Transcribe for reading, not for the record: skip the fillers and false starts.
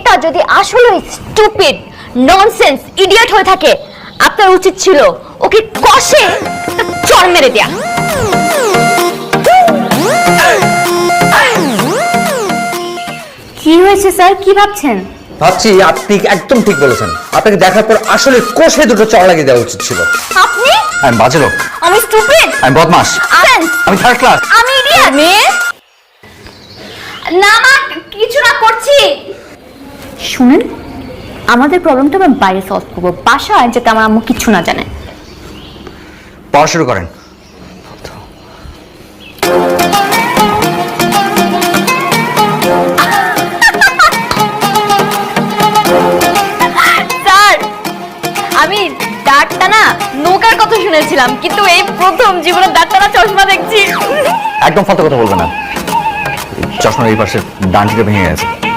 মেয়েটা যদি আসলে স্টুপিড ননসেন্স ইডিয়েট হয়ে থাকে, আপনার উচিত ছিল ওকে কষে চড় মেরে দেয়া। কি হয়েছে স্যার, কি ভাবছেন? ভাবছি আপনি একদম ঠিক বলেছেন। আপনাকে দেখার পর আসলে কষে দুটো চড় লাগিয়ে দেওয়া উচিত ছিল। আপনি? আমি বাজে লোক, আমি স্টুপিড, আমি বদমাস, আমি থার্ড ক্লাস, আমি ইডিয়েট। মেয়ে না মা, কিছু না, করছি। শুনেন, আমাদের প্রবলেমটা আমরা বাইরে সলভ করবো, বাসায় যাতে আমার আম্মু কিছু না জানে। পড়া শুরু করেন। স্যার, আমি ডাক্তার না নৌকার কথা শুনেছিলাম, কিন্তু এই প্রথম জীবনে ডাক্তার না চশমা দেখছি। একদম ফালতু কথা বলবেন না। চশমার এই পাশে ডানটিটা ভেঙে গেছে।